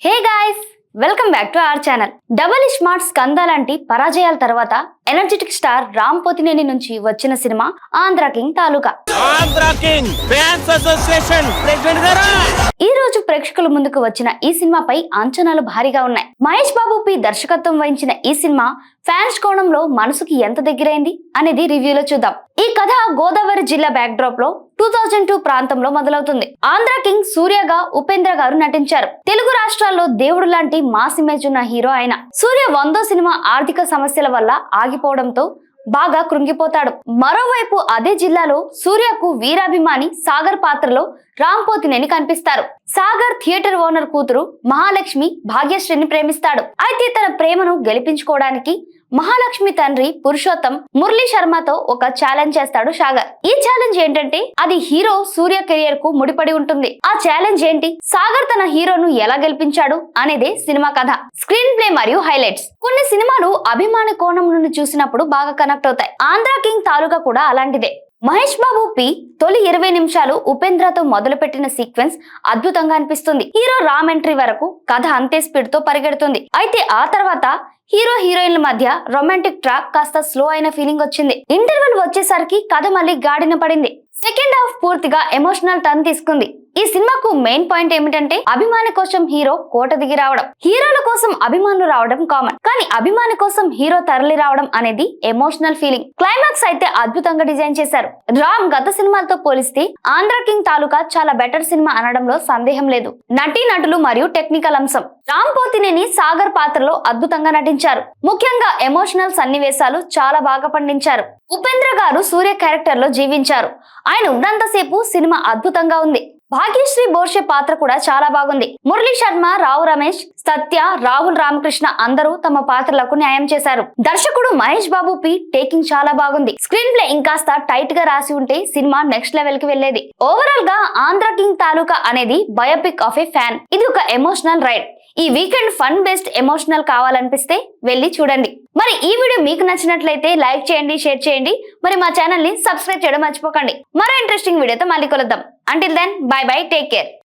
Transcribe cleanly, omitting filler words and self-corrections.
Hey guys, welcome back to our channel. Double smart Skanda లాంటి పరాజయాల తర్వాత energetic star Ram Pothineni నుంచి వచ్చిన సినిమా ఆంధ్ర కింగ్ తాలూకా. ఈ రోజు ప్రేక్షకుల ముందుకు వచ్చిన ఈ సినిమాపై అంచనాలు భారీగా ఉన్నాయి. మహేష్ బాబు పి దర్శకత్వం వహించిన ఈ సినిమా ఫ్యాన్స్ కోణంలో మనసుకి ఎంత దగ్గరైంది అనేది రివ్యూలో చూద్దాం. ఈ కథ గోదావరి జిల్లా బ్యాక్ డ్రాప్ లో 2002 ప్రాంతంలో మొదలవుతుంది. ఆంధ్ర కింగ్ సూర్యగా ఉపేంద్ర గారు నటించారు. తెలుగు రాష్ట్రాల్లో దేవుడు లాంటి మాస్ ఇమేజ్ ఉన్న హీరో ఆయన. సూర్య 100వ సినిమా ఆర్థిక సమస్యల వల్ల ఆగిపోవడంతో బాగా కృంగిపోతాడు. మరోవైపు అదే జిల్లాలో సూర్యకు వీరాభిమాని సాగర్ పాత్రలో రామ్ పోతినేని కనిపిస్తారు. సాగర్ థియేటర్ ఓనర్ కూతురు మహాలక్ష్మి భాగ్యశ్రీని ప్రేమిస్తాడు. అయితే తన ప్రేమను గెలిపించుకోవడానికి మహాలక్ష్మి తండ్రి పురుషోత్తం మురళీ శర్మతో ఒక ఛాలెంజ్ చేస్తాడు సాగర్. ఈ ఛాలెంజ్ ఏంటంటే అది హీరో సూర్య కెరియర్ కు ముడిపడి ఉంటుంది. ఆ ఛాలెంజ్ ఏంటి, సాగర్ తన హీరోను ఎలా గెలిపించాడు అనేదే సినిమా కథ, స్క్రీన్ ప్లే మరియు హైలైట్స్. కొన్ని సినిమాలు అభిమాన కోణం నుండి చూసినప్పుడు బాగా కనెక్ట్ అవుతాయి. ఆంధ్ర కింగ్ తాలూకా కూడా అలాంటిదే. మహేష్ బాబు పి తొలి 20 నిమిషాలు ఉపేంద్రతో మొదలుపెట్టిన సీక్వెన్స్ అద్భుతంగా అనిపిస్తుంది. హీరో రామ్ ఎంట్రీ వరకు కథ అంతే స్పీడ్ తో పరిగెడుతుంది. అయితే ఆ తర్వాత హీరో హీరోయిన్ల మధ్య రొమాంటిక్ ట్రాక్ కాస్త స్లో అయిన ఫీలింగ్ వచ్చింది. ఇంటర్వెల్ వచ్చేసరికి కథ మళ్ళీ గాడిన పడింది. సెకండ్ హాఫ్ పూర్తిగా ఎమోషనల్ టర్న్ తీసుకుంది. ఈ సినిమాకు మెయిన్ పాయింట్ ఏమిటంటే అభిమాని కోసం హీరో కోట దిగి రావడం. హీరోల కోసం అభిమానులు రావడం కామన్, కానీ అభిమాని కోసం హీరో తరలి రావడం అనేది ఎమోషనల్ ఫీలింగ్. క్లైమాక్స్ అయితే అద్భుతంగా డిజైన్ చేశారు. రామ్ గత సినిమాలతో పోలిస్తే ఆంధ్ర కింగ్ తాలూకా చాలా బెటర్ సినిమా అనడంలో సందేహం లేదు. నటీ నటులు మరియు టెక్నికల్ అంశం, రామ్ పోతినేని సాగర్ పాత్రలో అద్భుతంగా నటించారు. ముఖ్యంగా ఎమోషనల్ సన్నివేశాలు చాలా బాగా పండించారు. ఉపేంద్ర గారు సూర్య క్యారెక్టర్ లో జీవించారు. ఆయన ఉన్నంతసేపు సినిమా అద్భుతంగా ఉంది. భాగ్యశ్రీ బోర్షే పాత్ర కూడా చాలా బాగుంది. మురళీ శర్మ, రావు రమేష్, సత్య, రాహుల్ రామకృష్ణ అందరూ తమ పాత్రలకు న్యాయం చేశారు. దర్శకుడు మహేష్ బాబు పి టేకింగ్ చాలా బాగుంది. స్క్రీన్ ప్లే ఇంకాస్త టైట్ గా రాసి ఉంటే సినిమా నెక్స్ట్ లెవెల్ కి వెళ్లేది. ఓవరాల్ గా ఆంధ్ర కింగ్ తాలూకా అనేది బయోపిక్ ఆఫ్ ఏ ఫ్యాన్. ఇది ఒక ఎమోషనల్ రైడ్. ఈ వీకెండ్ ఫన్ బేస్డ్ ఎమోషనల్ కావాలనిపిస్తే వెళ్ళి చూడండి. మరి ఈ వీడియో మీకు నచ్చినట్లయితే లైక్ చేయండి, షేర్ చేయండి. మరి మా ఛానల్ ని సబ్స్క్రైబ్ చేయడం మర్చిపోకండి. మరో ఇంట్రెస్టింగ్ వీడియోతో మళ్ళీ కలుద్దాం. Until then, bye bye, take care.